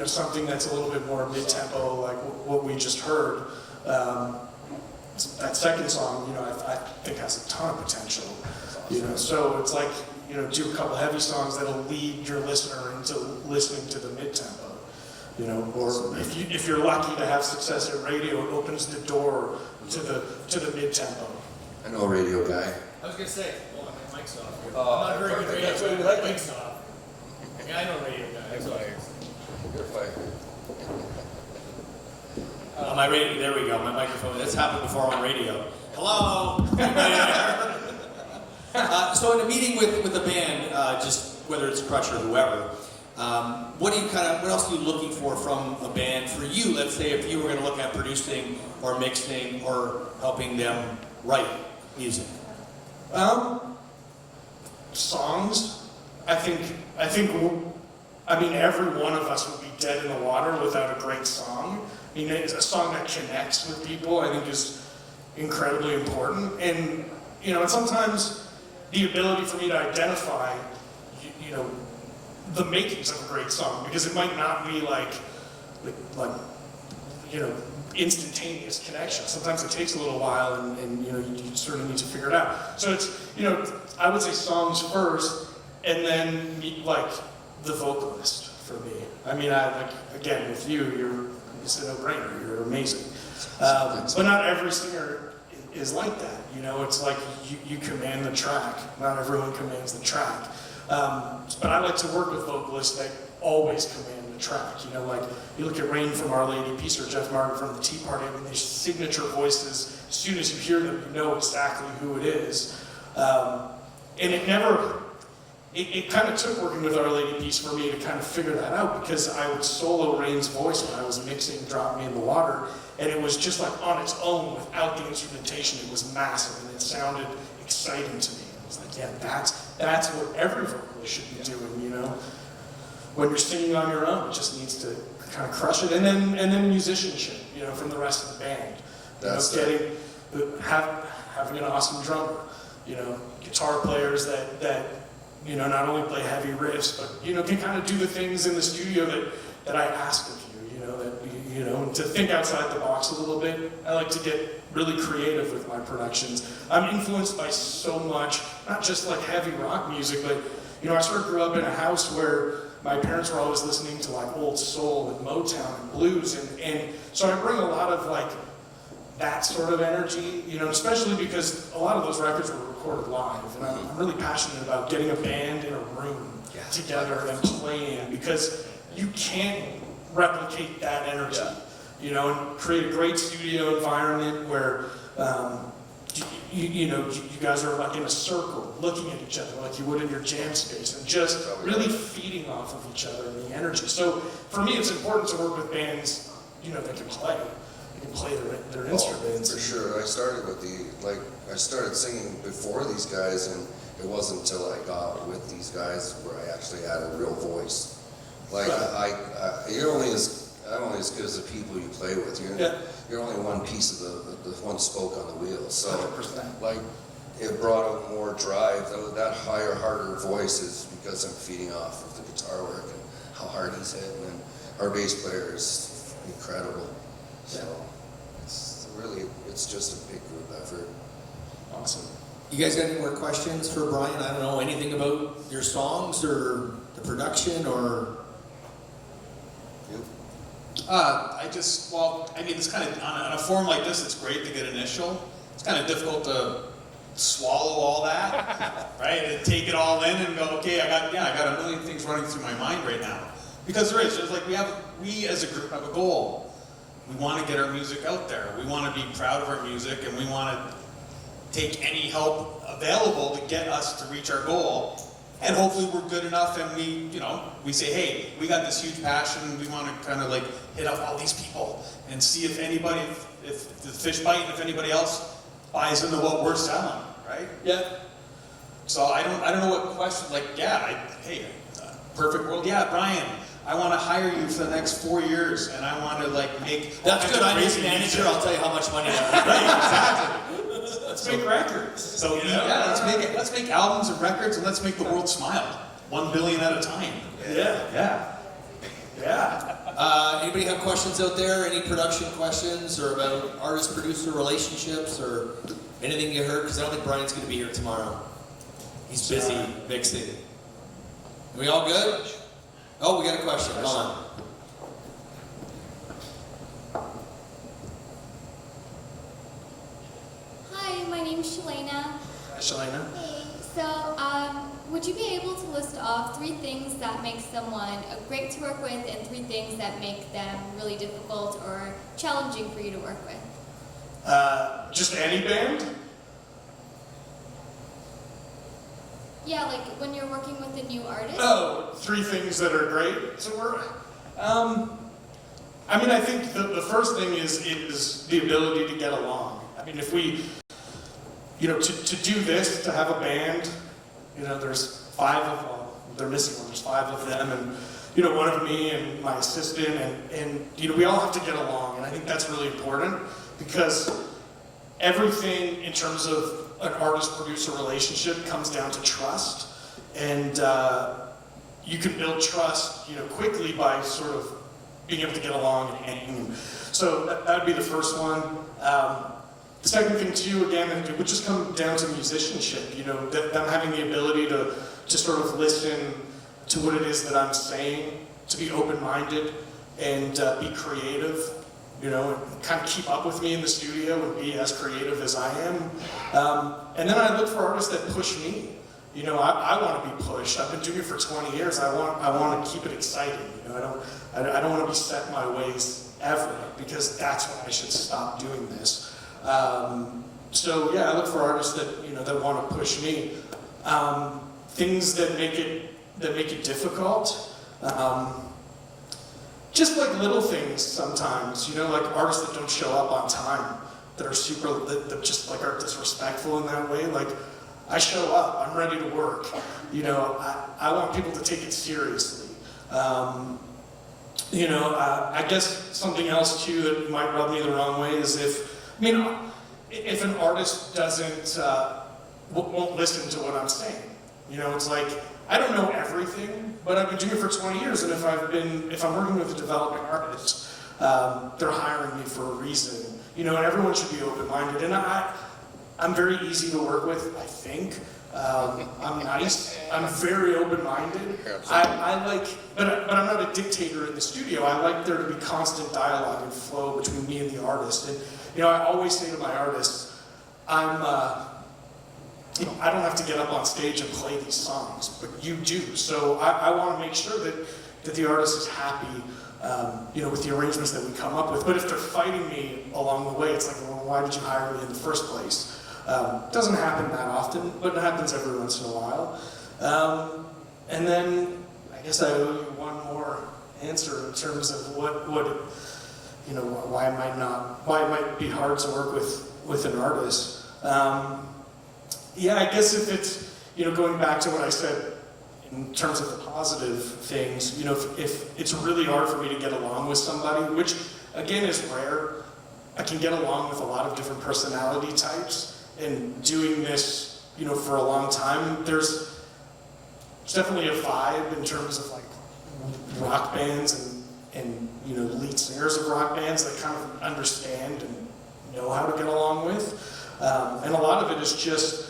something that's a little bit more mid-tempo, like what we just heard. That second song, I think has a ton of potential. So it's like, do a couple heavy songs that'll lead your listener into listening to the mid-tempo. Or if you're lucky to have success at radio, it opens the door to the mid-tempo. I know a radio guy. I was gonna say, well, my mic stuff. Oh, I'm not very good at radio. that's what we like. Mic stuff. Yeah, I know radio guys. That's why. You're fine. My radio, there we go, my microphone. That's happened before on radio. Hello? Anybody there? So in a meeting with a band, just whether it's Crutch or whoever, what else are you looking for from a band for you? Let's say if you were going to look at producing or mixing or helping them write music. Songs. I mean, every one of us would be dead in the water without a great song. I mean, it's a song that connects with people, I think, is incredibly important. And, and sometimes the ability for me to identify, the makings of a great song, because it might not be like instantaneous connection. Sometimes it takes a little while, and you sort of need to figure it out. So it's, I would say songs first, and then the vocalist for me. I mean, again, with you, it's a no-brainer. You're amazing. But not every singer is like that. It's like you command the track. Not everyone commands the track. But I like to work with vocalists that always command the track. You look at Rain from Our Lady Peace or Jeff Martin from the Tea Party. I mean, these signature voices. As soon as you hear them, you know exactly who it is. And it kind of took working with Our Lady Peace for me to kind of figure that out, because I would solo Rain's voice when I was mixing Drop Me in the Water, and it was just like on its own without the instrumentation. It was massive, and it sounded exciting to me. I was like, yeah, that's what every vocalist should be doing, When you're singing on your own, it just needs to kind of crush it, and then musicianship, from the rest of the band. Having an awesome drummer, guitar players that not only play heavy riffs, but can kind of do the things in the studio that I ask of you. To think outside the box a little bit. I like to get really creative with my productions. I'm influenced by so much, not just like heavy rock music, but I sort of grew up in a house where my parents were always listening to like old soul and Motown and blues, and so I bring a lot of like that sort of energy, especially because a lot of those records were recorded live, and I'm really passionate about getting a band in a room together and playing, because you can't replicate that energy, and create a great studio environment where you guys are like in a circle looking at each other like you would in your jam space, and just really feeding off of each other and the energy. So for me, it's important to work with bands that can play. They can play their instruments. For sure. I started singing before these guys, and it wasn't until I got with these guys where I actually had a real voice. You're only as good as the people you play with. You're only one piece of the one spoke on the wheel. So 100%. It brought out more drive. That higher, harder voice is because I'm feeding off of the guitar work and how hard he's hitting, and our bass player is incredible. So it's just a big group effort. Awesome. You guys got any more questions for Brian? I don't know, anything about your songs or the production or? It's kind of, on a forum like this, it's great to get initial. It's kind of difficult to swallow all that, right? And take it all in and go, okay, I got a million things running through my mind right now. Because there's like, we as a group have a goal. We want to get our music out there. We want to be proud of our music, and we want to take any help available to get us to reach our goal. And hopefully we're good enough, and we say, hey, we got this huge passion. We want to kind of like hit up all these people and see if anybody, if the fish bite, and if anybody else buys into what we're selling, right? Yeah. So I don't know what question, perfect world. Yeah, Brian, I want to hire you for the next 4 years, and I want to make. That's good. I'm his manager. I'll tell you how much money that would Right, exactly. Let's make records. So let's make albums and records, and let's make the world smile. 1 billion at a time. Yeah. Anybody have questions out there? Any production questions or about artist-producer relationships or anything you heard? Because I don't think Brian's going to be here tomorrow. He's busy mixing. Are we all good? Oh, we got a question. Hold on. Hi, my name's Shalana. Shalana. Hey, so would you be able to list off 3 things that make someone great to work with and 3 things that make them really difficult or challenging for you to work with? Just any band? Yeah, like when you're working with a new artist? Oh, 3 things that are great to work. I mean, I think the first thing is the ability to get along. I mean, if we, to do this, to have a band, there's 5 of them, they're missing one, there's 5 of them, and, one of me and my assistant, and we all have to get along, and I think that's really important, because everything in terms of an artist-producer relationship comes down to trust, and you can build trust, quickly by sort of being able to get along and hang. So that would be the first one. The second thing too, again, it would just come down to musicianship. Them having the ability to sort of listen to what it is that I'm saying, to be open-minded and be creative. And kind of keep up with me in the studio and be as creative as I am. And then I look for artists that push me. I want to be pushed. I've been doing it for 20 years. I want to keep it exciting. I don't want to be set in my ways ever, because that's when I should stop doing this. So yeah, I look for artists that want to push me. Things that make it difficult. Just like little things sometimes, like artists that don't show up on time, that are that just like are disrespectful in that way. Like, I show up, I'm ready to work. I want people to take it seriously. I guess something else too that might rub me the wrong way is if an artist won't listen to what I'm saying. It's like, I don't know everything, but I've been doing it for 20 years, and if I'm working with a developing artist, they're hiring me for a reason, and everyone should be open-minded, and I'm very easy to work with, I think. I'm nice, I'm very open-minded. But I'm not a dictator in the studio. I like there to be constant dialogue and flow between me and the artist, and I always say to my artists, I don't have to get up on stage and play these songs, but you do. So I want to make sure that the artist is happy, with the arrangements that we come up with. But if they're fighting me along the way, it's like, well, why did you hire me in the first place? It doesn't happen that often, but it happens every once in a while. And then I guess I owe you one more answer in terms of why it might be hard to work with an artist. Yeah, I guess if it's, going back to what I said in terms of the positive things, if it's really hard for me to get along with somebody, which again is rare, I can get along with a lot of different personality types, and doing this, for a long time, there's definitely a vibe in terms of like rock bands and lead singers of rock bands that kind of understand and know how to get along with. And a lot of it is just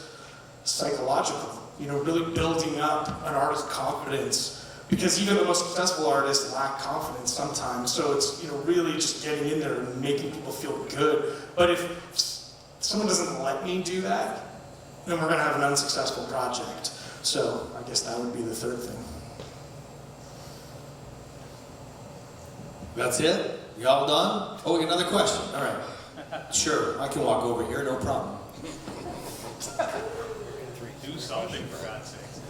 psychological, really building up an artist's confidence, because even the most successful artists lack confidence sometimes. So it's really just getting in there and making people feel good. But if someone doesn't let me do that, then we're going to have an unsuccessful project. So I guess that would be the third thing. That's it? You all done? Oh, we got another question. All right. Sure, I can walk over here, no problem. Do something, for God's sakes.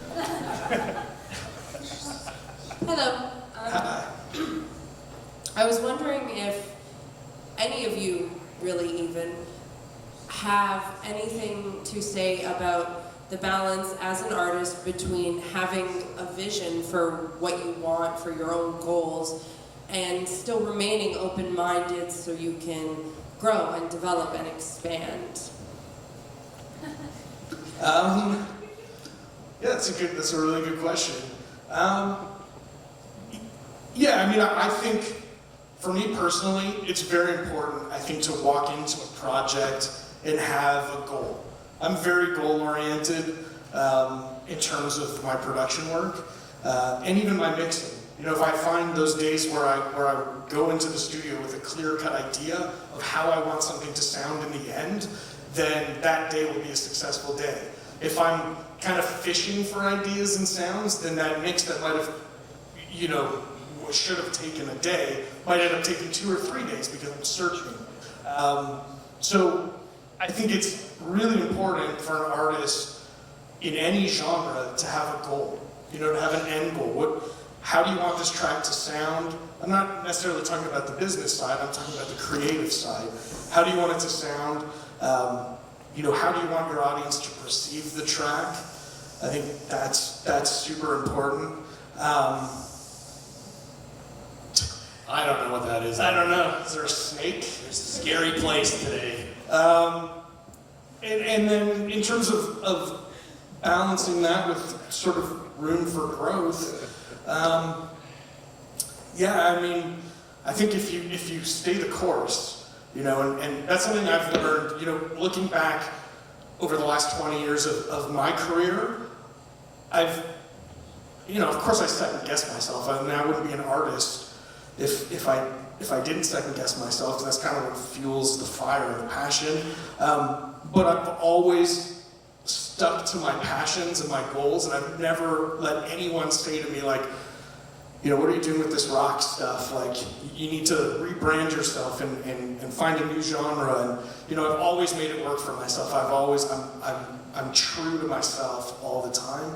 Hello. Hi. I was wondering if any of you really even have anything to say about the balance as an artist between having a vision for what you want for your own goals and still remaining open-minded so you can grow and develop and expand. Yeah, that's a really good question. I think for me personally, it's very important, I think, to walk into a project and have a goal. I'm very goal-oriented in terms of my production work and even my mixing. If I find those days where I go into the studio with a clear-cut idea of how I want something to sound in the end, then that day will be a successful day. if I'm kind of fishing for ideas and sounds, then that mix that might have, you know, should have taken a day might end up taking 2 or 3 days because I'm searching. So I think it's really important for an artist in any genre to have a goal, you know, to have an end goal. How do you want this track to sound? I'm not necessarily talking about the business side, I'm talking about the creative side. How do you want it to sound? You know, how do you want your audience to perceive the track? I think that's super important. I don't know what that is. I don't know. Is there a snake? There's a scary place today. And then in terms of balancing that with sort of room for growth, yeah, I mean, I think if you stay the course, you know, and that's something I've learned, you know, looking back over the last 20 years of my career, you know, of course I second guess myself. I mean, I wouldn't be an artist if I didn't second guess myself, because that's kind of what fuels the fire and the passion. But I've always stuck to my passions and my goals, and I've never let anyone say to me like, you know, what are you doing with this rock stuff? Like, you need to rebrand yourself and find a new genre. And, you know, I've always made it work for myself. I'm true to myself all the time.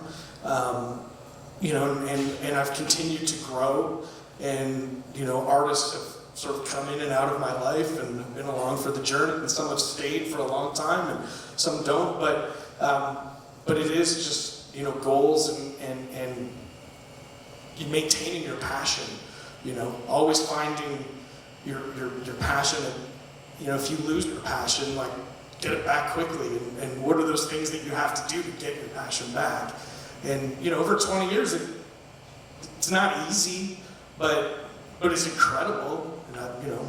You know, and I've continued to grow. And, you know, artists have sort of come in and out of my life and been along for the journey. And some have stayed for a long time and some don't. But it is just, you know, goals and maintaining your passion, you know, always finding your passion. And, you know, if you lose your passion, like, get it back quickly. And what are those things that you have to do to get your passion back? And, you know, over 20 years, it's not easy, but it's incredible. And you know,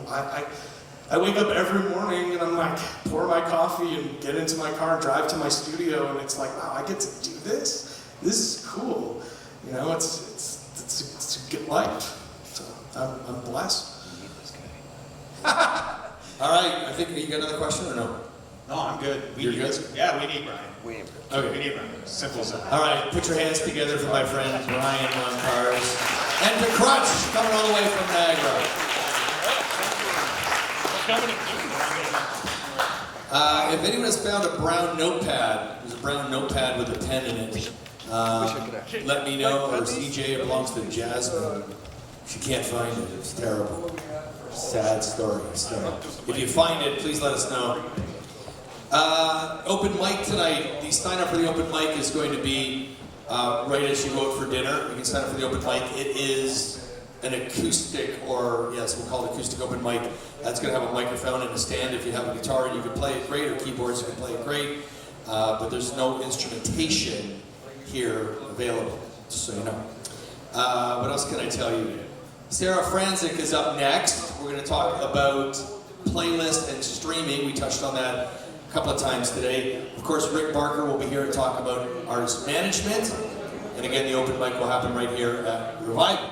I wake up every morning and I'm like, pour my coffee and get into my car and drive to my studio, and it's like, wow, I get to do this? This is cool. You know, it's a good life. So I'm blessed. All right, I think you got another question or no? No, I'm good. You're good? Yeah, we need Brian. Okay. We need Brian. Simple as that. All right, put your hands together for my friend Brian Moncarz and the Crutch coming all the way from Niagara. If anyone has found a brown notepad, there's a brown notepad with a pen in it. Let me know, or CJ, it belongs to Jasmine. She can't find it. It's terrible. Sad story. So if you find it, please let us know. Open mic tonight. The sign up for the open mic is going to be right as you go out for dinner. You can sign up for the open mic. It is an acoustic, or yes, we'll call it acoustic open mic. That's going to have a microphone and a stand. If you have a guitar, you can play it great, or keyboards, you can play it great. But there's no instrumentation here available, just so you know. What else can I tell you? Sarah Franzik is up next. We're going to talk about playlist and streaming. We touched on that a couple of times today. Of course, Rick Barker will be here to talk about artist management. And again, the open mic will happen right here at Revival.